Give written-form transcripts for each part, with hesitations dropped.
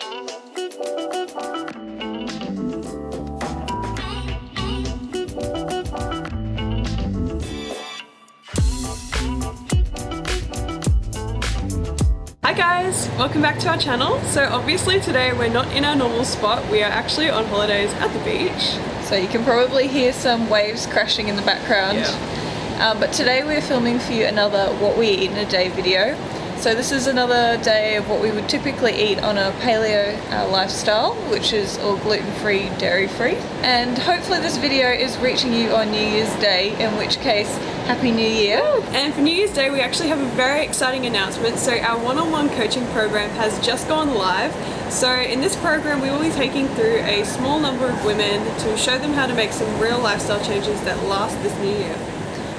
Hi guys, welcome back to our channel. So obviously today we're not in our normal spot, we are actually on holidays at the beach. So you can probably hear some waves crashing in the background. Yeah. But today we're filming for you another what we eat in a day video. So this is another day of what we would typically eat on a paleo lifestyle, which is all gluten-free, dairy-free. And hopefully this video is reaching you on New Year's Day, in which case, Happy New Year. And for New Year's Day we actually have a very exciting announcement. So our one-on-one coaching program has just gone live. So in this program we will be taking through a small number of women to show them how to make some real lifestyle changes that last this new year.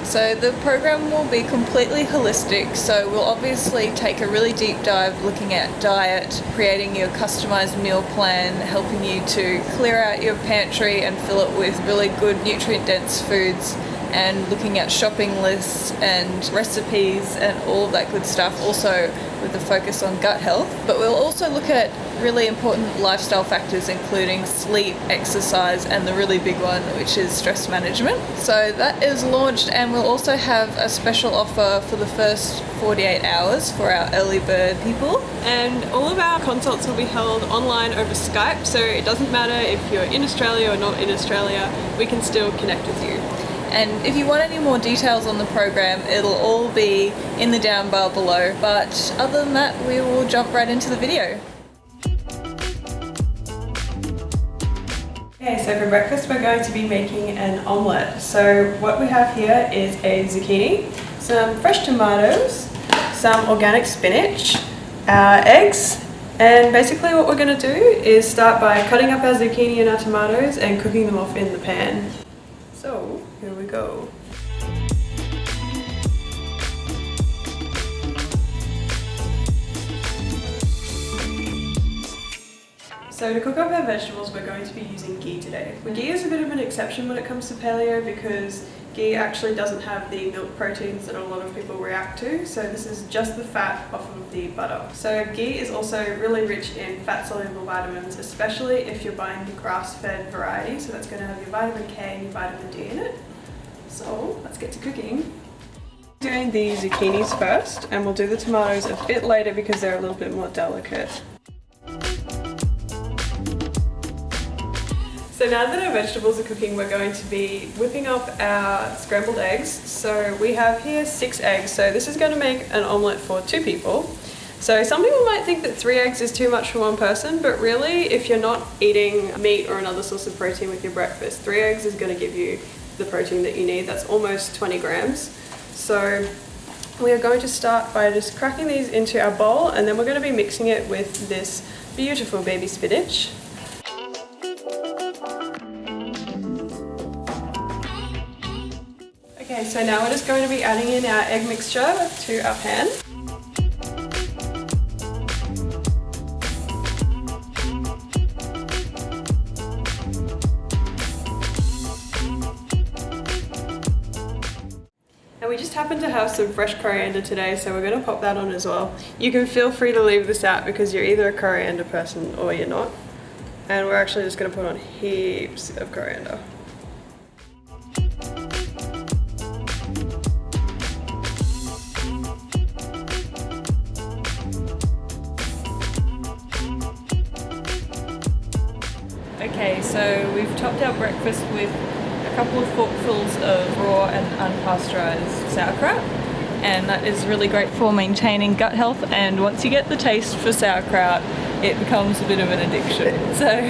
So the program will be completely holistic, so we'll obviously take a really deep dive looking at diet, creating your customized meal plan, helping you to clear out your pantry and fill it with really good nutrient-dense foods, and looking at shopping lists and recipes and all of that good stuff, also with a focus on gut health. But we'll also look at really important lifestyle factors including sleep, exercise, and the really big one, which is stress management. So that is launched, and we'll also have a special offer for the first 48 hours for our early bird people. And all of our consults will be held online over Skype, so it doesn't matter if you're in Australia or not in Australia, we can still connect with you. And if you want any more details on the program, it'll all be in the down bar below. But other than that, we will jump right into the video. Okay, so for breakfast we're going to be making an omelette. So what we have here is a zucchini, some fresh tomatoes, some organic spinach, our eggs, and basically what we're going to do is start by cutting up our zucchini and our tomatoes and cooking them off in the pan. So here we go. So to cook up our vegetables we're going to be using ghee today. Ghee is a bit of an exception when it comes to paleo because ghee actually doesn't have the milk proteins that a lot of people react to, so this is just the fat off of the butter. So ghee is also really rich in fat-soluble vitamins, especially if you're buying the grass-fed variety, so that's going to have your vitamin K and your vitamin D in it. So let's get to cooking. Doing the zucchinis first, and we'll do the tomatoes a bit later because they're a little bit more delicate. So now that our vegetables are cooking, we're going to be whipping up our scrambled eggs. So we have here 6 eggs, so this is going to make an omelette for 2 people. So some people might think that 3 eggs is too much for one person, but really if you're not eating meat or another source of protein with your breakfast, 3 eggs is going to give you the protein that you need. That's almost 20 grams. So we are going to start by just cracking these into our bowl, and then we're going to be mixing it with this beautiful baby spinach. Okay, so now we're just going to be adding in our egg mixture to our pan. And we just happen to have some fresh coriander today, so we're going to pop that on as well. You can feel free to leave this out because you're either a coriander person or you're not. And we're actually just going to put on heaps of coriander. Okay, so we've topped our breakfast with a couple of forkfuls of raw and unpasteurized sauerkraut, and that is really great for maintaining gut health, and once you get the taste for sauerkraut it becomes a bit of an addiction. So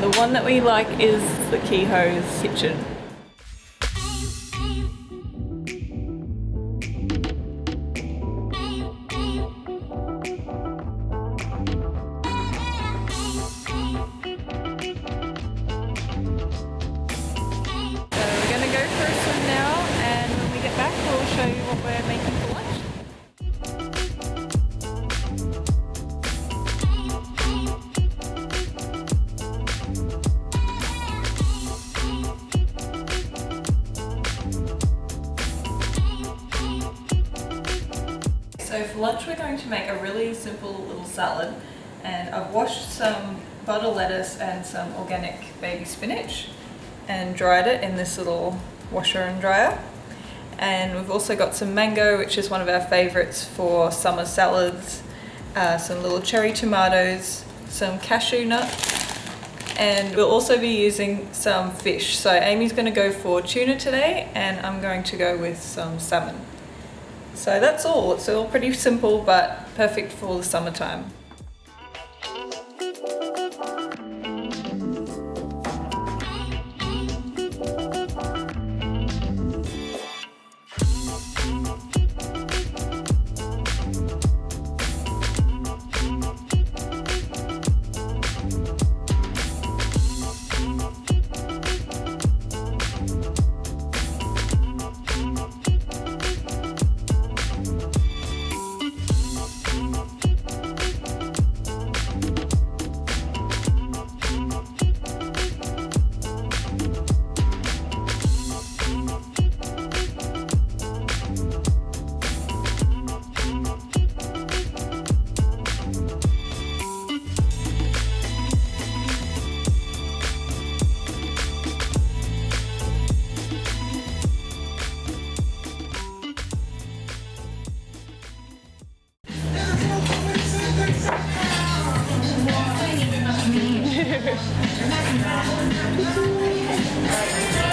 the one that we like is the Kehoe's Kitchen. Show you what we're making for lunch. So for lunch we're going to make a really simple little salad, And I've washed some butter lettuce and some organic baby spinach and dried it in this little washer and dryer. And we've also got some mango, which is one of our favourites for summer salads, some little cherry tomatoes, some cashew nuts, and we'll also be using some fish. So Amy's going to go for tuna today and I'm going to go with some salmon. So that's all. It's all pretty simple but perfect for the summertime.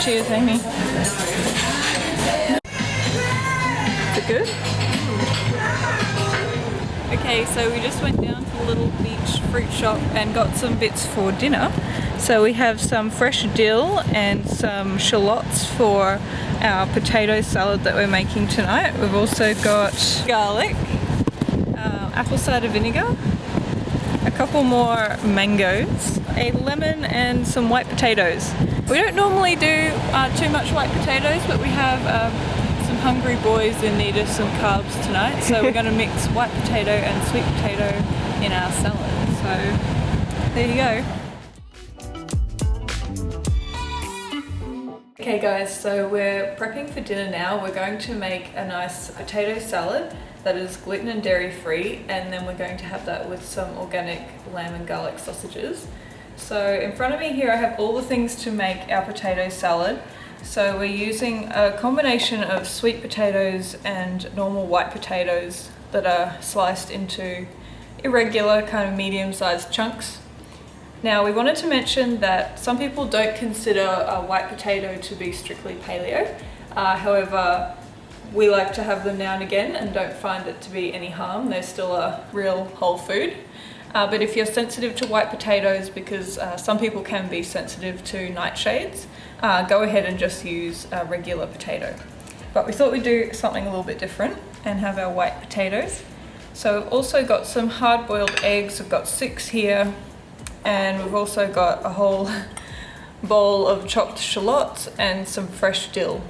Cheers, Amy. Is it good? Okay, so we just went down to the little beach fruit shop and got some bits for dinner. So we have some fresh dill and some shallots for our potato salad that we're making tonight. We've also got garlic, apple cider vinegar, a couple more mangoes, a lemon and some white potatoes. We don't normally do too much white potatoes, but we have some hungry boys in need of some carbs tonight, so we're going to mix white potato and sweet potato in our salad. So there you go. Okay guys, so we're prepping for dinner now. We're going to make a nice potato salad that is gluten and dairy free, and then we're going to have that with some organic lamb and garlic sausages. So in front of me here I have all the things to make our potato salad. So we're using a combination of sweet potatoes and normal white potatoes that are sliced into irregular kind of medium-sized chunks. Now we wanted to mention that some people don't consider a white potato to be strictly paleo. However, we like to have them now and again and don't find it to be any harm. They're still a real whole food. But if you're sensitive to white potatoes, because some people can be sensitive to nightshades, go ahead and just use a regular potato. But we thought we'd do something a little bit different and have our white potatoes. So we've also got some hard-boiled eggs. We've got 6 here, and we've also got a whole bowl of chopped shallots and some fresh dill.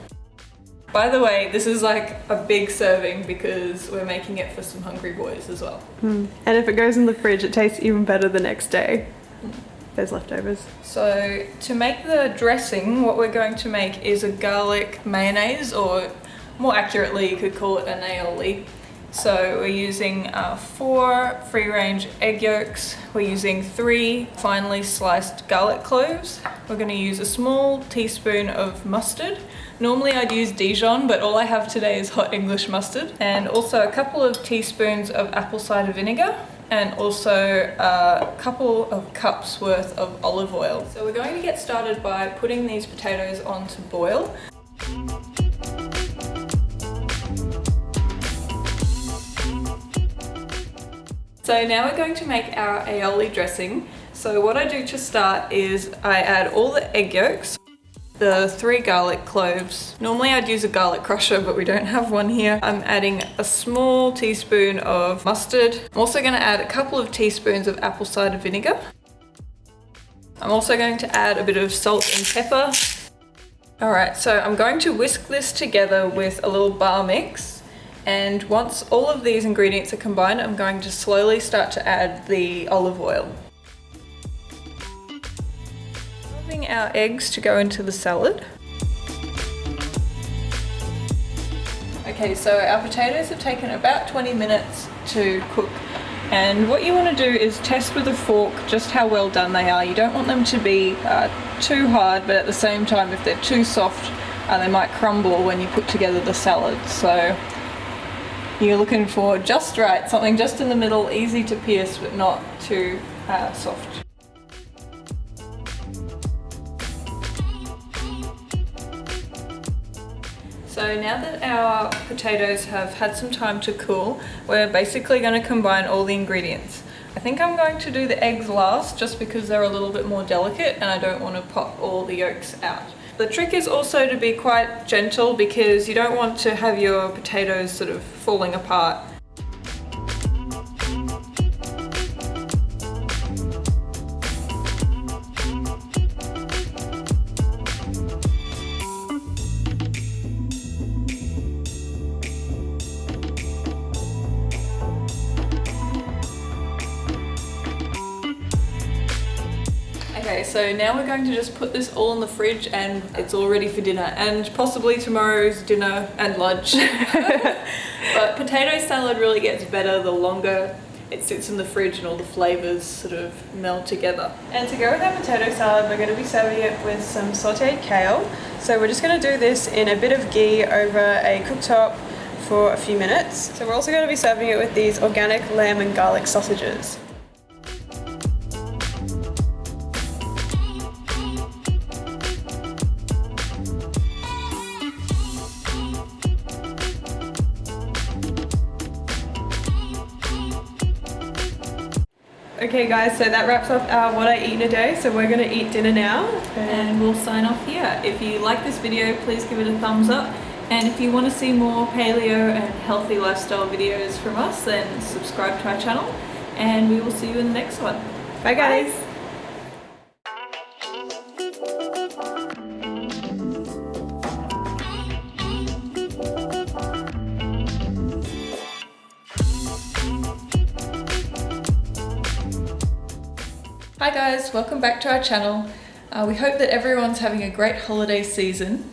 By the way, this is like a big serving because we're making it for some hungry boys as well. And if it goes in the fridge, it tastes even better the next day. There's leftovers. So to make the dressing, what we're going to make is a garlic mayonnaise, or more accurately you could call it an aioli. So we're using 4 free-range egg yolks. We're using 3 finely sliced garlic cloves. We're going to use a small teaspoon of mustard. Normally I'd use Dijon, but all I have today is hot English mustard. And also a couple of teaspoons of apple cider vinegar, and also a couple of cups worth of olive oil. So we're going to get started by putting these potatoes on to boil. So now we're going to make our aioli dressing. So what I do to start is I add all the egg yolks, the 3 garlic cloves. Normally I'd use a garlic crusher, but we don't have one here. I'm adding a small teaspoon of mustard. I'm also going to add a couple of teaspoons of apple cider vinegar. I'm also going to add a bit of salt and pepper. Alright, so I'm going to whisk this together with a little bar mix. And once all of these ingredients are combined, I'm going to slowly start to add the olive oil. Our eggs to go into the salad. Okay, so our potatoes have taken about 20 minutes to cook And what you want to do is test with a fork just how well done they are. You don't want them to be too hard, but at the same time, if they're too soft, they might crumble when you put together the salad. So you're looking for just right, something just in the middle, easy to pierce but not too soft. So now that our potatoes have had some time to cool, we're basically going to combine all the ingredients. I think I'm going to do the eggs last just because they're a little bit more delicate and I don't want to pop all the yolks out. The trick is also to be quite gentle because you don't want to have your potatoes sort of falling apart. Okay, so now we're going to just put this all in the fridge and it's all ready for dinner and possibly tomorrow's dinner and lunch. But potato salad really gets better the longer it sits in the fridge and all the flavours sort of meld together. And to go with our potato salad, we're going to be serving it with some sauteed kale. So we're just going to do this in a bit of ghee over a cooktop for a few minutes. So we're also going to be serving it with these organic lamb and garlic sausages. Okay guys, so that wraps up our what I eat in a day, so we're going to eat dinner now. And we'll sign off here. If you like this video, please give it a thumbs up. And if you want to see more paleo and healthy lifestyle videos from us, then subscribe to our channel. And we will see you in the next one. Bye guys! Bye. Hi guys, welcome back to our channel. We hope that everyone's having a great holiday season.